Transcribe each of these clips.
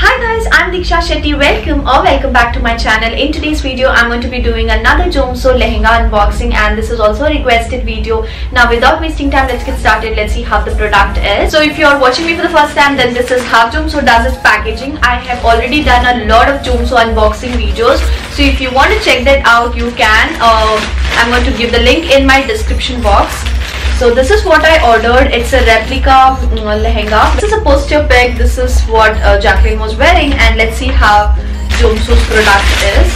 Hi guys, I'm Deeksha Shetty. Welcome back to my channel. In today's video, I'm going to be doing another JOMSO Lehenga unboxing, and this is also a requested video. Now without wasting time, let's get started. Let's see how the product is. So if you're watching me for the first time, then this is how JOMSO does its packaging. I have already done a lot of JOMSO unboxing videos, so if you want to check that out, you can. I'm going to give the link in my description box. So this is what I ordered. It's a replica lehenga. This is a poster pic. This is what Jacqueline was wearing, and let's see how JOMSO's product is.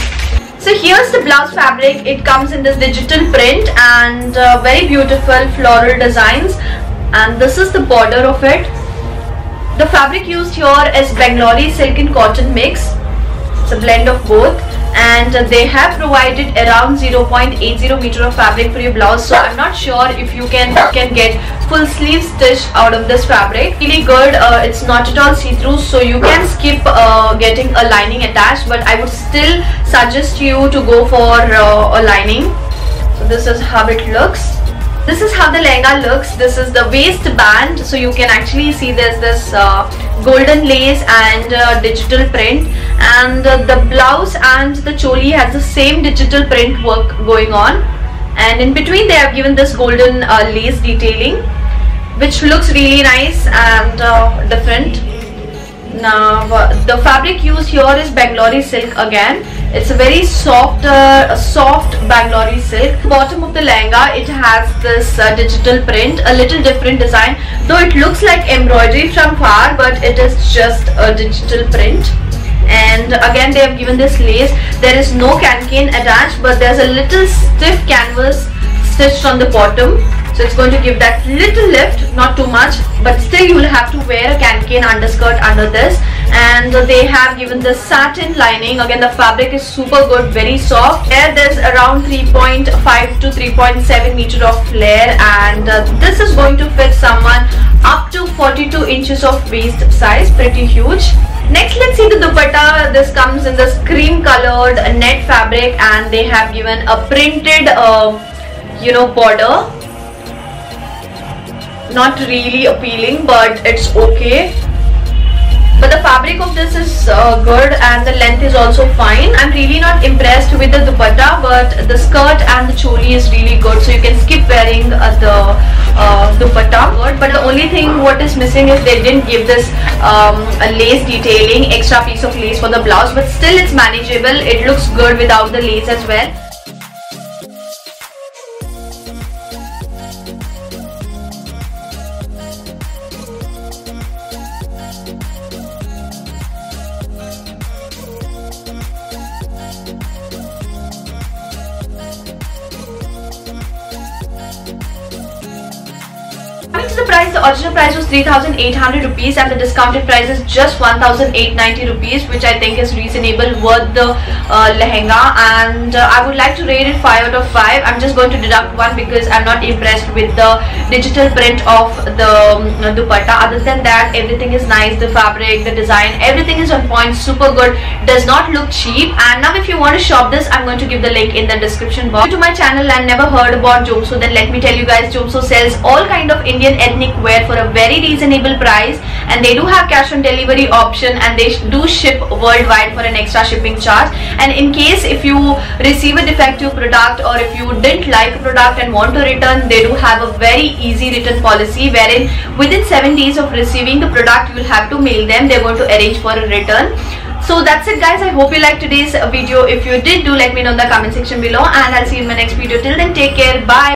So here's the blouse fabric. It comes in this digital print and very beautiful floral designs, and this is the border of it. The fabric used here is Bengali silk and cotton mix. It's a blend of both, and they have provided around 0.80 meter of fabric for your blouse. So I'm not sure if you can get full sleeve stitch out of this fabric. Really good. It's not at all see-through, so you can skip getting a lining attached, but I would still suggest you to go for a lining. So this is how it looks. This is how the lehenga looks. This is the waistband, so you can actually see there's this golden lace and digital print, and the blouse and the choli has the same digital print work going on, and in between they have given this golden lace detailing, which looks really nice and different. Now the fabric used here is Bengali silk again. It's a very soft Bengali silk. Bottom of the lehenga, it has this digital print, a little different design, though it looks like embroidery from far, but it is just a digital print. And again they have given this lace. There is no cancan attached, but there's a little stiff canvas stitched on the bottom, so it's going to give that little lift, not too much, but still you will have to wear a cancan underskirt under this. And they have given the satin lining. Again, the fabric is super good, very soft. There's around 3.5 to 3.7 meter of flare, and this is going to fit someone up to 42 inches of waist size, pretty huge. Next, let's see the dupatta. This comes in this cream colored net fabric, and they have given a printed border. Not really appealing, but it's okay. But the fabric of this is good, and the length is also fine. I'm really not impressed with the dupatta, but the skirt and the choli is really good, so you can skip wearing the dupatta. But the only thing what is missing is they didn't give this a lace detailing, extra piece of lace for the blouse, but still it's manageable. It looks good without the lace as well. Coming to the price, the original price was 3,800 rupees, and the discounted price is just 1,890 rupees, which I think is reasonable, worth the lehenga, and I would like to rate it 5 out of 5. I'm just going to deduct 1 because I'm not impressed with the digital print of the dupatta. Other than that, everything is nice. The fabric, the design, everything is on point, super good, does not look cheap. And now if you want to shop this, I'm going to give the link in the description box. If you're to my channel and never heard about JOMSO, then let me tell you guys, JOMSO sells all kind of Indian ethnic wear for a very reasonable price, and they do have cash on delivery option, and they do ship worldwide for an extra shipping charge. And in case if you receive a defective product, or if you didn't like a product and want to return, they do have a very easy return policy, wherein within 7 days of receiving the product you will have to mail them. They're going to arrange for a return. So that's it guys. I hope you liked today's video. If you did, do let me know in the comment section below, and I'll see you in my next video. Till then, take care. Bye.